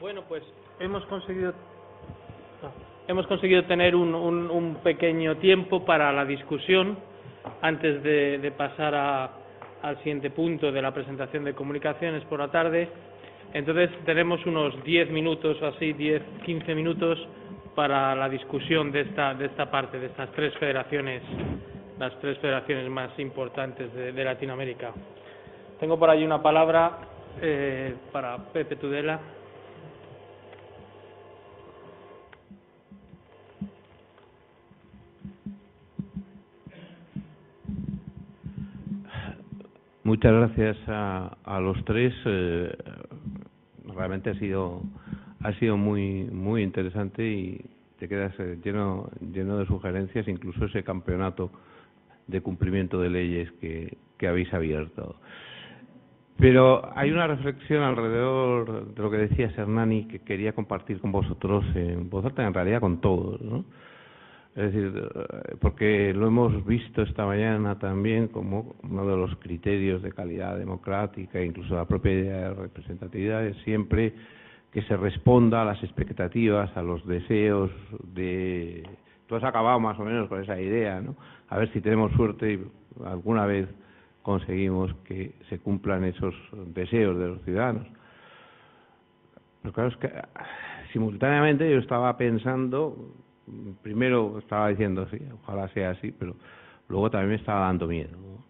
Bueno, pues hemos conseguido tener un pequeño tiempo para la discusión antes de pasar al siguiente punto de la presentación de comunicaciones por la tarde. Entonces tenemos unos 10 minutos o así, 10-15 minutos para la discusión de esta parte, de estas tres federaciones, las tres federaciones más importantes de Latinoamérica. Tengo por ahí una palabra para Pepe Tudela. Muchas gracias a los tres. Realmente ha sido muy interesante y te quedas lleno de sugerencias, incluso ese campeonato de cumplimiento de leyes que habéis abierto. Pero hay una reflexión alrededor de lo que decías, Hernani, que quería compartir con vosotros en voz alta, en realidad con todos, ¿no? Es decir, porque lo hemos visto esta mañana también como uno de los criterios de calidad democrática, incluso la propia idea de representatividad, es siempre que se responda a las expectativas, a los deseos de... Tú has acabado más o menos con esa idea, ¿no? A ver si tenemos suerte y alguna vez conseguimos que se cumplan esos deseos de los ciudadanos. Pero claro, es que simultáneamente yo estaba pensando... Primero estaba diciendo, sí, ojalá sea así, pero luego también me estaba dando miedo, ¿no?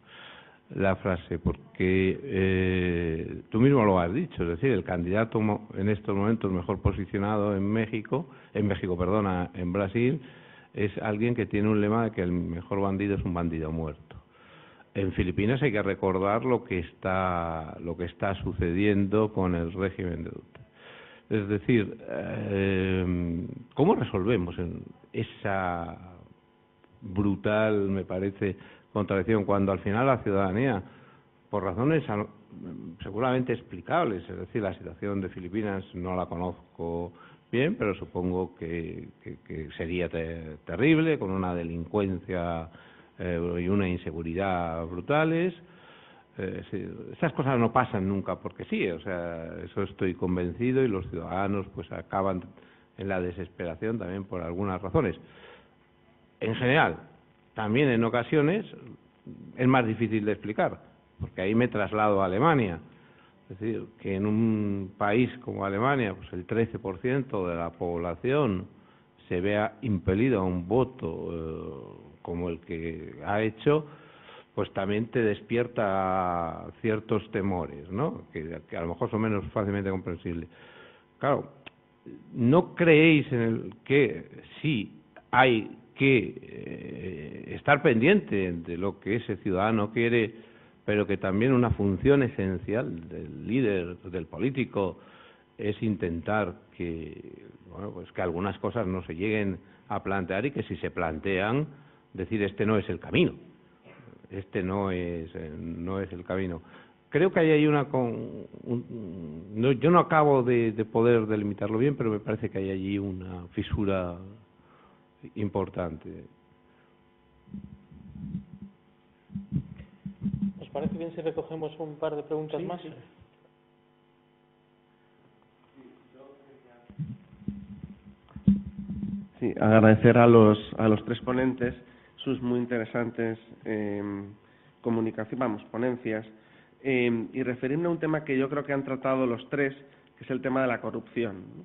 La frase, porque tú mismo lo has dicho, es decir, el candidato en estos momentos mejor posicionado en Brasil, es alguien que tiene un lema de que el mejor bandido es un bandido muerto. En Filipinas hay que recordar lo que está sucediendo con el régimen de Duterte. Es decir, ¿cómo resolvemos esa brutal, me parece, contradicción cuando al final la ciudadanía, por razones seguramente explicables, es decir, la situación de Filipinas no la conozco bien, pero supongo que sería terrible, con una delincuencia y una inseguridad brutales? Sí, esas cosas no pasan nunca porque sí, o sea, eso estoy convencido, y los ciudadanos pues acaban en la desesperación también por algunas razones. En general, también en ocasiones es más difícil de explicar, porque ahí me traslado a Alemania. Es decir, que en un país como Alemania, pues el 13% de la población se vea impelido a un voto como el que ha hecho, pues también te despierta ciertos temores, ¿no? Que a lo mejor son menos fácilmente comprensibles. Claro, ¿no creéis que sí hay que estar pendiente de lo que ese ciudadano quiere, pero que también una función esencial del líder, del político, es intentar que, bueno, pues que algunas cosas no se lleguen a plantear, y que si se plantean, decir este no es el camino? Este no es el camino. Creo que hay yo no acabo de poder delimitarlo bien, pero me parece que hay allí una fisura importante. ¿Os parece bien si recogemos un par de preguntas más? Sí. Sí, agradecer a los tres ponentes sus muy interesantes ponencias, y referirme a un tema que yo creo que han tratado los tres, que es el tema de la corrupción, ¿no?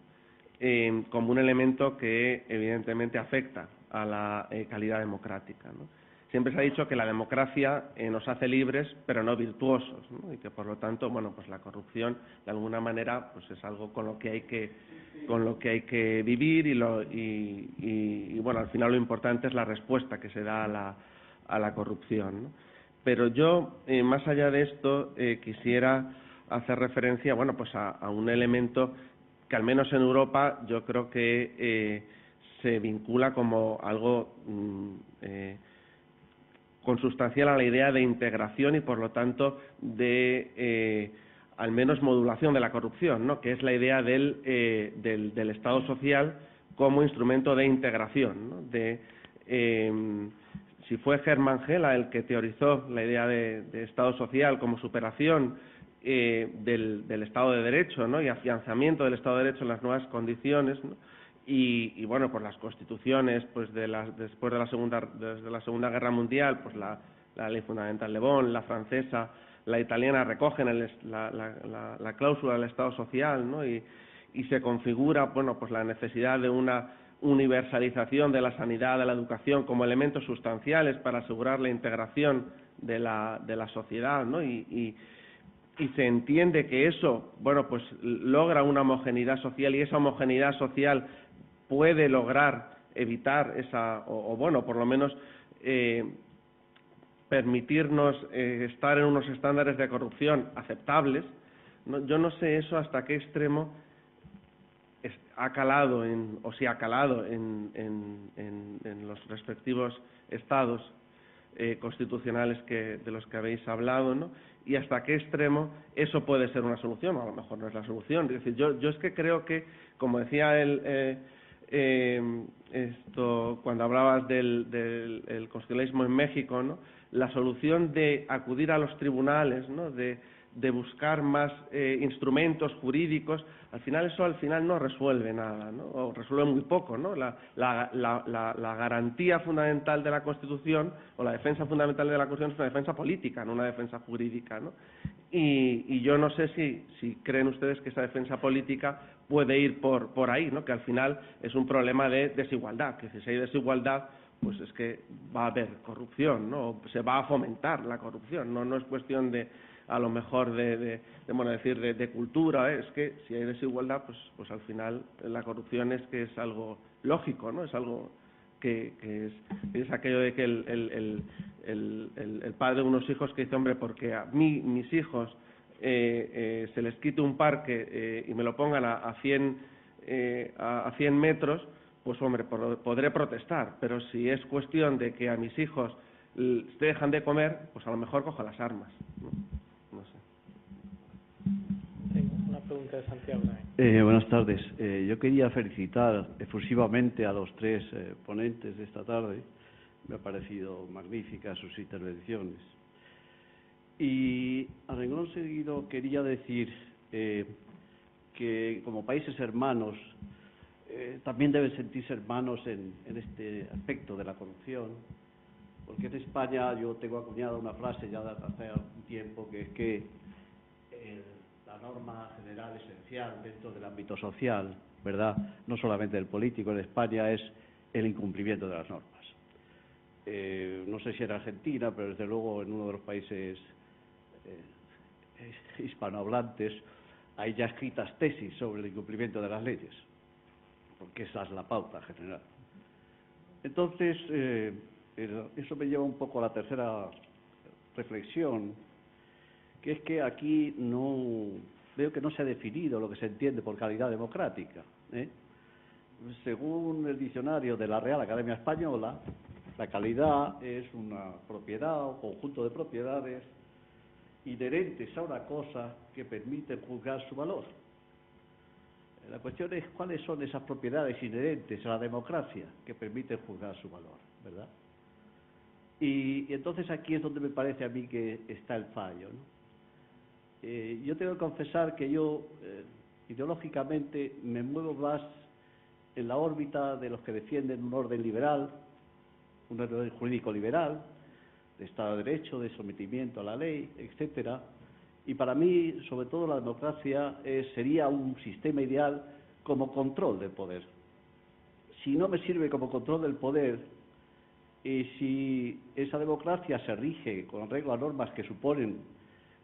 Como un elemento que evidentemente afecta a la calidad democrática, ¿no? Siempre se ha dicho que la democracia nos hace libres, pero no virtuosos, ¿no? Y que por lo tanto, bueno, pues la corrupción de alguna manera pues es algo con lo que hay que vivir, y bueno, al final lo importante es la respuesta que se da a la corrupción, ¿no? Pero yo, más allá de esto, quisiera hacer referencia, bueno, pues a un elemento que al menos en Europa yo creo que se vincula como algo consustancial a la idea de integración y por lo tanto de al menos modulación de la corrupción, ¿no? Que es la idea del Estado social como instrumento de integración, ¿no? Si fue Hermann Gela el que teorizó la idea de Estado social como superación del Estado de Derecho, ¿no? Y afianzamiento del Estado de Derecho en las nuevas condiciones, ¿no? Y bueno, pues las constituciones, pues después de desde la Segunda Guerra Mundial, pues la Ley Fundamental de Bonn, la francesa, la italiana recogen la cláusula del Estado social, ¿no? Y se configura, bueno, pues la necesidad de una universalización de la sanidad, de la educación como elementos sustanciales para asegurar la integración de la sociedad, ¿no? Y se entiende que eso, bueno, pues logra una homogeneidad social, y esa homogeneidad social puede lograr evitar o bueno, por lo menos permitirnos estar en unos estándares de corrupción aceptables, ¿no? Yo no sé eso hasta qué extremo ha calado o si ha calado en los respectivos estados constitucionales de los que habéis hablado, ¿no? Y hasta qué extremo eso puede ser una solución, o a lo mejor no es la solución. Es decir, yo es que creo que, como decía cuando hablabas del constitucionalismo en México, ¿no? La solución de acudir a los tribunales, ¿no? De buscar más instrumentos jurídicos, al final no resuelve nada, ¿no? O resuelve muy poco, ¿no? La garantía fundamental de la Constitución, o la defensa fundamental de la Constitución, es una defensa política, no una defensa jurídica, ¿no? Y yo no sé si creen ustedes que esa defensa política puede ir por ahí, ¿no? Que al final es un problema de desigualdad, que si hay desigualdad, pues es que va a haber corrupción, ¿no? Se va a fomentar la corrupción, no es cuestión a lo mejor de cultura, ¿eh? Es que si hay desigualdad, pues al final la corrupción es algo lógico, ¿no? Es algo que es aquello de que el padre de unos hijos que dice, hombre, porque a mí, mis hijos, se les quite un parque y me lo pongan a 100 metros, pues hombre, podré protestar, pero si es cuestión de que a mis hijos se dejan de comer, pues a lo mejor cojo las armas, ¿no? No sé. Tengo una pregunta de Santiago. Buenas tardes. Yo quería felicitar efusivamente a los tres ponentes de esta tarde. Me ha parecido magníficas sus intervenciones. Y a renglón seguido quería decir que como países hermanos también deben sentirse hermanos en este aspecto de la corrupción, porque en España yo tengo acuñada una frase ya de hace algún tiempo, que es que la norma general esencial dentro del ámbito social, ¿verdad?, no solamente del político en España, es el incumplimiento de las normas. No sé si en Argentina, pero desde luego en uno de los países hispanohablantes hay ya escritas tesis sobre el incumplimiento de las leyes, porque esa es la pauta general. Entonces, eso me lleva un poco a la tercera reflexión, que es que aquí veo que no se ha definido lo que se entiende por calidad democrática, ¿eh? Según el diccionario de la Real Academia Española, la calidad es una propiedad o conjunto de propiedades inherentes a una cosa que permiten juzgar su valor. La cuestión es cuáles son esas propiedades inherentes a la democracia que permiten juzgar su valor, ¿verdad? Y entonces aquí es donde me parece a mí que está el fallo, ¿no? Yo tengo que confesar que yo ideológicamente me muevo más en la órbita de los que defienden un orden liberal, un orden jurídico liberal, de Estado de Derecho, de sometimiento a la ley, etcétera. Y para mí, sobre todo, la democracia sería un sistema ideal como control del poder. Si no me sirve como control del poder, y si esa democracia se rige con reglas, normas que suponen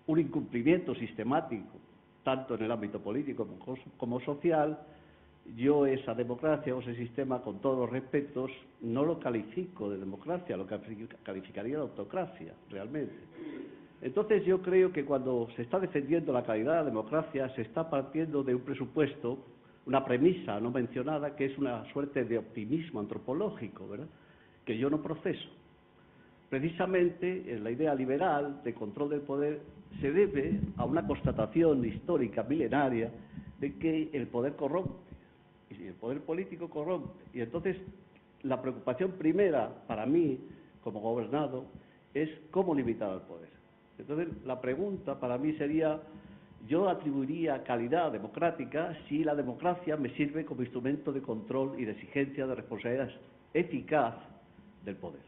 un incumplimiento sistemático, tanto en el ámbito político como social, yo esa democracia o ese sistema, con todos los respetos, no lo califico de democracia, lo calificaría de autocracia, realmente. Entonces yo creo que cuando se está defendiendo la calidad de la democracia, se está partiendo de un presupuesto, una premisa no mencionada, que es una suerte de optimismo antropológico, ¿verdad?, que yo no proceso. Precisamente en la idea liberal de control del poder se debe a una constatación histórica milenaria de que el poder corrompe, y el poder político corrompe. Y entonces la preocupación primera para mí, como gobernado, es cómo limitar al poder. Entonces la pregunta para mí sería yo atribuiría calidad democrática si la democracia me sirve como instrumento de control y de exigencia de responsabilidad eficaz del poder.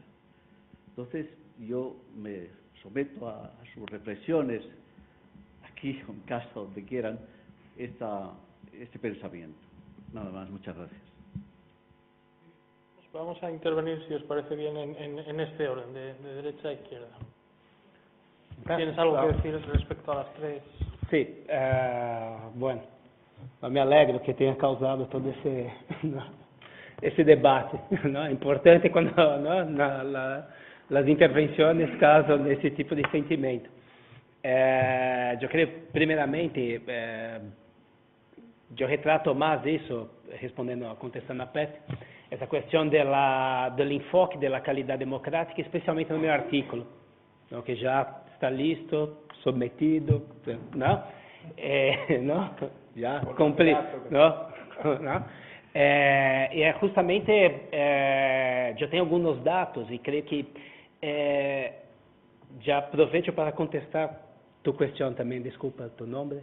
Entonces, yo me someto a sus reflexiones, aquí o en casa, donde quieran, este pensamiento. Nada más, muchas gracias. Pues vamos a intervenir, si os parece bien, en este orden, de derecha a izquierda. ¿Tienes algo que decir respecto a las tres? Sí, bueno, me alegro que tenha causado todo esse debate, ¿no? É importante quando, ¿no? Las intervenções causam esse tipo de sentimento. Eu creio, primeiramente, eu retrato mais isso, contestando a Pepe, essa questão do enfoque da qualidade democrática, especialmente no meu artículo, ¿no? Que já está listo, submetido, ¿no? ¿No? Ya cumplí, ¿no? ¿No? E justamente eu tenho alguns dados e creio que já aproveito para contestar tu questão também, desculpa, tu nome?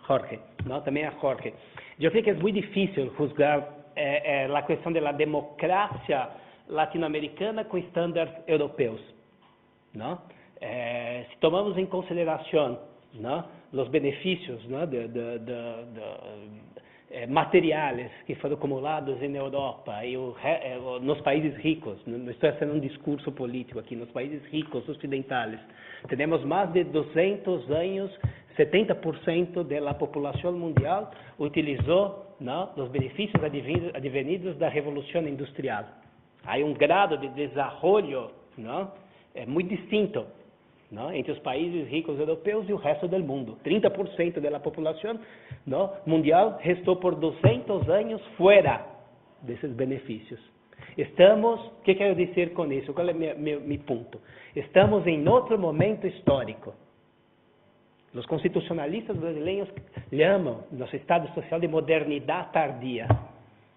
Jorge, ¿no? Também a Jorge. Eu creio que é muito difícil juzgar a questão da democracia latino-americana com estándares europeus, ¿no? Se tomamos em consideração, ¿no? Os benefícios, ¿no? Materiais que foram acumulados na Europa e nos países ricos, não estou fazendo um discurso político aqui, nos países ricos ocidentais, temos mais de 200 anos, 70% da população mundial utilizou, ¿no? Os benefícios advindos da Revolução Industrial. Há grado de desenvolvimento, ¿no? Muito distinto, ¿no? Entre os países ricos europeus e o resto do mundo. 30% da população, ¿no? Mundial restou por 200 anos fora desses benefícios. Estamos, o que quero dizer com isso? Qual é meu ponto? Estamos em outro momento histórico. Os constitucionalistas brasileiros chamam nosso Estado Social de modernidade tardia.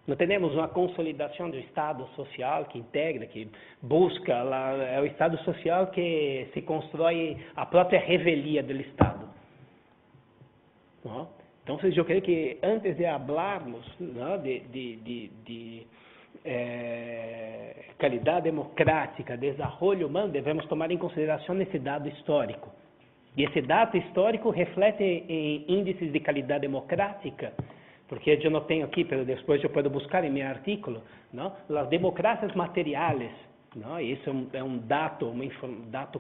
Não temos uma consolidação do Estado Social que integra, que busca, é o Estado Social que se constrói a própria revelia do Estado. Então, eu creio que antes de falarmos, ¿no? de qualidade democrática, desenvolvimento humano, devemos tomar em consideração esse dado histórico. E esse dado histórico reflete em índices de qualidade democrática, porque eu não tenho aqui, mas depois eu posso buscar em meu artículo, ¿no? As democracias materiais, ¿no? Isso é um dado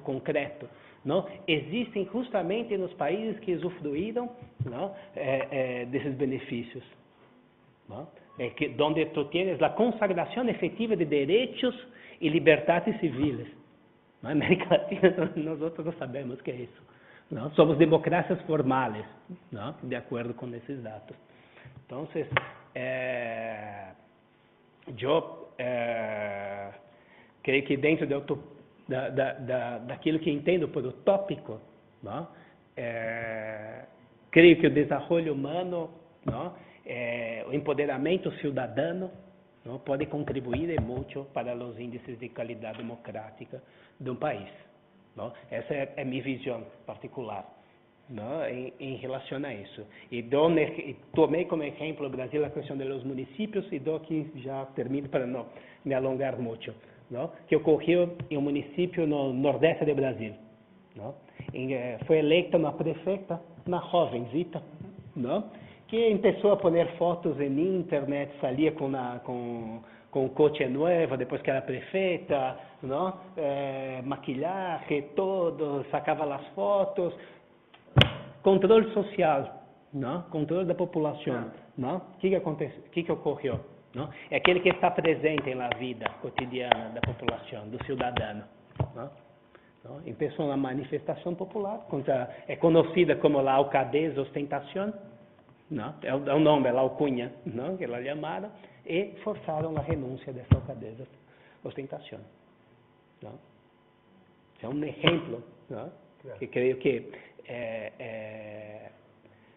concreto, ¿no? Existem justamente nos países que usufruíram, ¿no? Desses benefícios, ¿no? Onde tu tienes a consagração efetiva de direitos e liberdades civis. Na América Latina, nós não sabemos o que é isso, ¿no? Somos democracias formales, ¿no? De acordo com esses dados. Então, eu creio que dentro daquilo que entendo por utópico, ¿no? Creio que o desenvolvimento humano, ¿no? O empoderamento cidadano, ¿no? Pode contribuir muito para os índices de qualidade democrática de um país, ¿no? Essa é minha visão particular, ¿no? Em relação a isso. E tomei como exemplo o Brasil a questão dos municípios e aqui já termino para não me alongar muito, ¿no? Que ocorreu em um município no nordeste do Brasil, ¿no? Foi eleita uma prefeita, uma jovenzita, ¿no? Que começou a pôr fotos em internet, saía com um coche novo, depois que era prefeita, ¿no? Maquilhagem, todo, sacava as fotos. Controle social, ¿no? Controle da população, ¿no? O que aconteceu? O que ocorreu? ¿No? É aquele que está presente na vida cotidiana da população, do cidadão, ¿no? ¿No? Começou uma manifestação popular, é conhecida como a alcaldesa ostentação, ¿no? É o nome, a alcunha, ¿no? Que ela chamaram, e forçaram a renúncia dessa alcaldesa ostentação, ¿no? É um exemplo, ¿no? Que creio que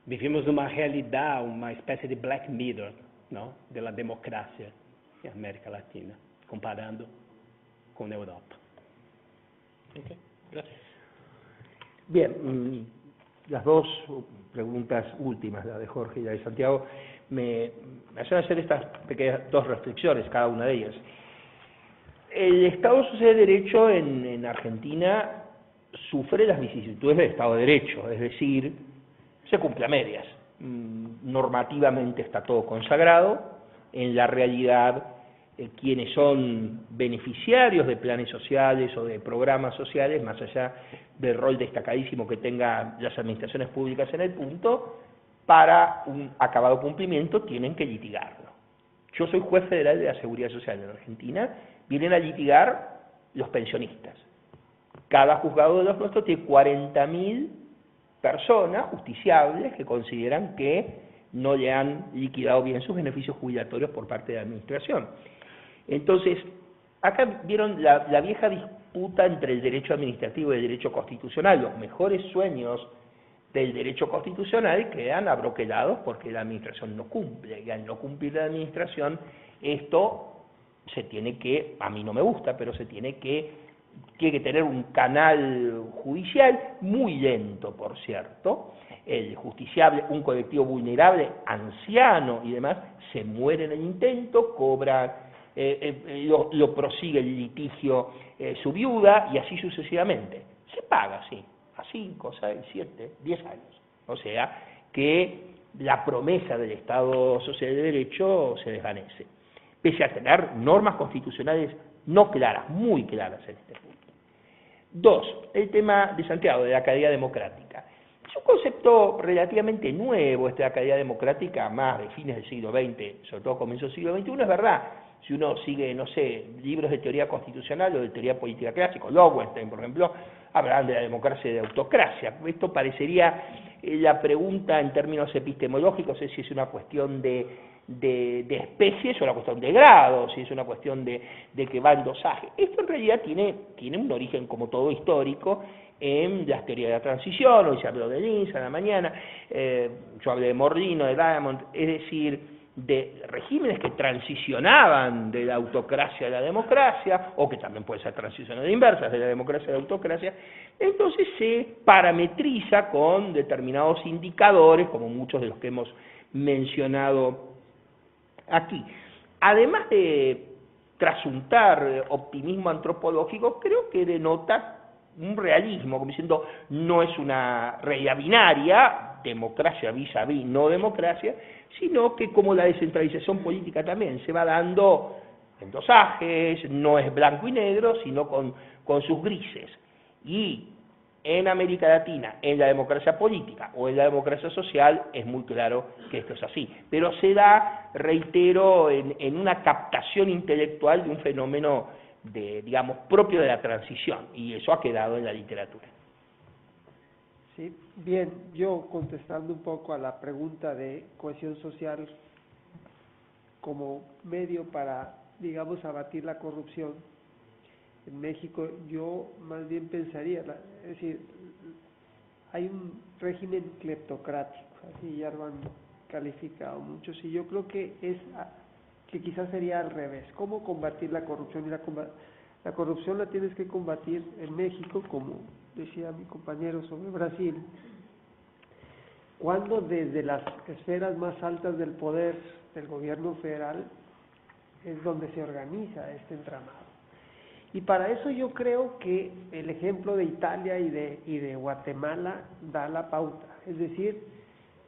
vivimos numa realidade, uma espécie de Black Mirror, não, da democracia em América Latina, comparando com a Europa. Okay. Gracias. Bien, las dos preguntas últimas, la de Jorge y la de Santiago, me hacen hacer estas pequeñas dos reflexiones, cada una de ellas. El Estado Social de Derecho en Argentina sufre las vicisitudes del Estado de Derecho, es decir, se cumple a medias. Normativamente está todo consagrado, en la realidad quienes son beneficiarios de planes sociales o de programas sociales, más allá del rol destacadísimo que tengan las administraciones públicas en el punto, para un acabado cumplimiento tienen que litigarlo. Yo soy juez federal de la Seguridad Social en Argentina, vienen a litigar los pensionistas. Cada juzgado de los nuestros tiene 40.000 personas justiciables que consideran que no le han liquidado bien sus beneficios jubilatorios por parte de la administración. Entonces, acá vieron la vieja disputa entre el derecho administrativo y el derecho constitucional. Los mejores sueños del derecho constitucional quedan abroquelados porque la administración no cumple. Y al no cumplir la administración, esto se tiene que, a mí no me gusta, pero se tiene que tener un canal judicial muy lento, por cierto. El justiciable, un colectivo vulnerable, anciano y demás, se muere en el intento, cobra, lo prosigue el litigio su viuda y así sucesivamente. Se paga, sí, a 5, 6, 7, 10 años. O sea que la promesa del Estado Social de Derecho se desvanece, pese a tener normas constitucionales no claras, muy claras en este punto. 2, el tema de Santiago, de la calidad democrática. Es un concepto relativamente nuevo, la calidad democrática, más de fines del siglo XX, sobre todo comienzo del siglo XXI, es verdad. Si uno sigue, no sé, libros de teoría constitucional o de teoría política clásica, Lowenstein, por ejemplo, hablan de la democracia y de autocracia. Esto parecería la pregunta en términos epistemológicos, es si es una cuestión de especies o una cuestión de grado, si es una cuestión de que va en dosaje. Esto en realidad tiene un origen, como todo histórico, en las teorías de la transición. Hoy se habló de Linz a la mañana, yo hablé de Morlino, de Diamond, es decir, de regímenes que transicionaban de la autocracia a la democracia, o que también pueden ser transiciones inversas de la democracia a la autocracia. Entonces se parametriza con determinados indicadores, como muchos de los que hemos mencionado aquí. Además de trasuntar optimismo antropológico, creo que denota un realismo, como diciendo, no es una realidad binaria, democracia vis a vis, no democracia, sino que como la descentralización política también se va dando en dosajes, no es blanco y negro, sino con sus grises. Y en América Latina, en la democracia política o en la democracia social, es muy claro que esto es así. Pero se da, reitero, en una captación intelectual de un fenómeno digamos, propio de la transición, y eso ha quedado en la literatura. Sí, bien, yo contestando un poco a la pregunta de cohesión social como medio para, digamos, abatir la corrupción en México, yo más bien pensaría, es decir, hay un régimen cleptocrático, así ya lo han calificado muchos, y yo creo que quizás sería al revés. ¿Cómo combatir la corrupción? Y la corrupción la tienes que combatir en México, como decía mi compañero sobre Brasil, cuando desde las esferas más altas del poder del gobierno federal es donde se organiza este entramado. Y para eso yo creo que el ejemplo de Italia y de Guatemala da la pauta. Es decir,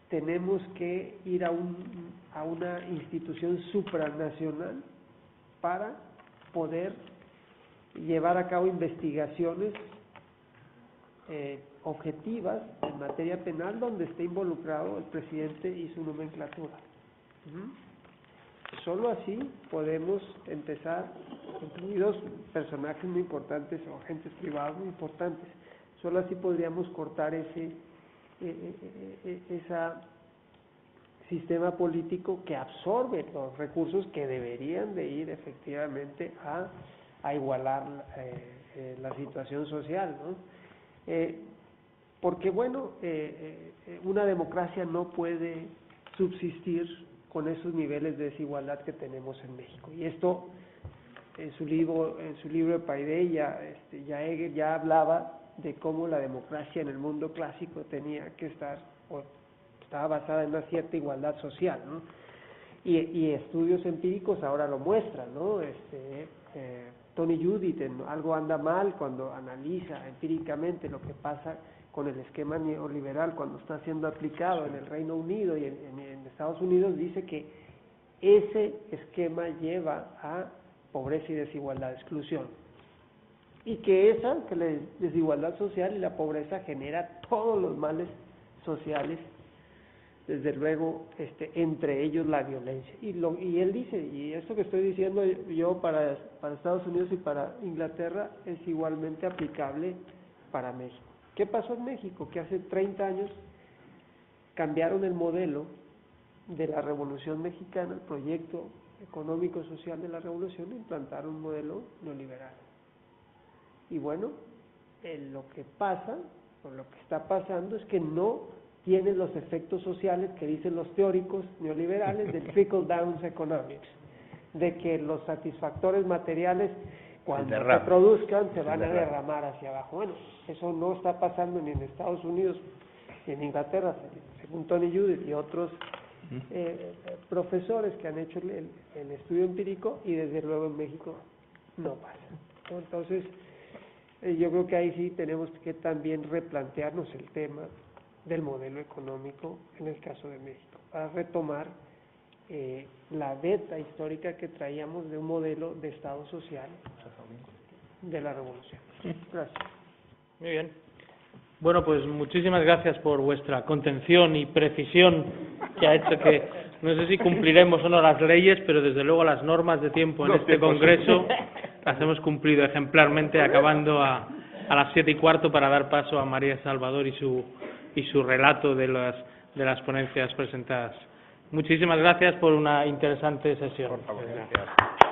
tenemos que ir a una institución supranacional para poder llevar a cabo investigaciones objetivas en materia penal donde esté involucrado el presidente y su nomenclatura. Solo así podemos empezar, incluidos personajes muy importantes o agentes privados muy importantes, solo así podríamos cortar ese sistema político que absorbe los recursos que deberían de ir efectivamente a igualar la situación social, ¿no? Porque bueno, una democracia no puede subsistir con esos niveles de desigualdad que tenemos en México. Y esto, en su libro de Paideia, Hegel ya hablaba de cómo la democracia en el mundo clásico tenía que estar, o estaba basada en una cierta igualdad social, ¿no? Y estudios empíricos ahora lo muestran, ¿no? Tony Judith en Algo anda mal, cuando analiza empíricamente lo que pasa con el esquema neoliberal cuando está siendo aplicado en el Reino Unido y en Estados Unidos, dice que ese esquema lleva a pobreza y desigualdad, exclusión, y que la desigualdad social y la pobreza genera todos los males sociales, desde luego, entre ellos la violencia. Y él dice, y esto que estoy diciendo yo para Estados Unidos y para Inglaterra es igualmente aplicable para México. ¿Qué pasó en México? Que hace 30 años cambiaron el modelo de la Revolución Mexicana, el proyecto económico-social de la Revolución, e implantaron un modelo neoliberal. Y bueno, lo que pasa, o lo que está pasando, es que no tiene los efectos sociales que dicen los teóricos neoliberales del trickle-down economics, de que los satisfactores materiales, cuando se produzcan, se van a derramar hacia abajo. Bueno, eso no está pasando ni en Estados Unidos ni en Inglaterra, según Tony Judith y otros profesores que han hecho el estudio empírico, y desde luego en México no pasa. Entonces, yo creo que ahí sí tenemos que también replantearnos el tema del modelo económico en el caso de México, para retomar la beta histórica que traíamos de un modelo de Estado social de la Revolución. Gracias. Muy bien. Bueno, pues muchísimas gracias por vuestra contención y precisión, que ha hecho que, no sé si cumpliremos o no las leyes, pero desde luego las normas de tiempo en este Congreso las hemos cumplido ejemplarmente, acabando a las 7:15 para dar paso a María Salvador y su relato de las ponencias presentadas. Muchísimas gracias por una interesante sesión. Por favor, gracias.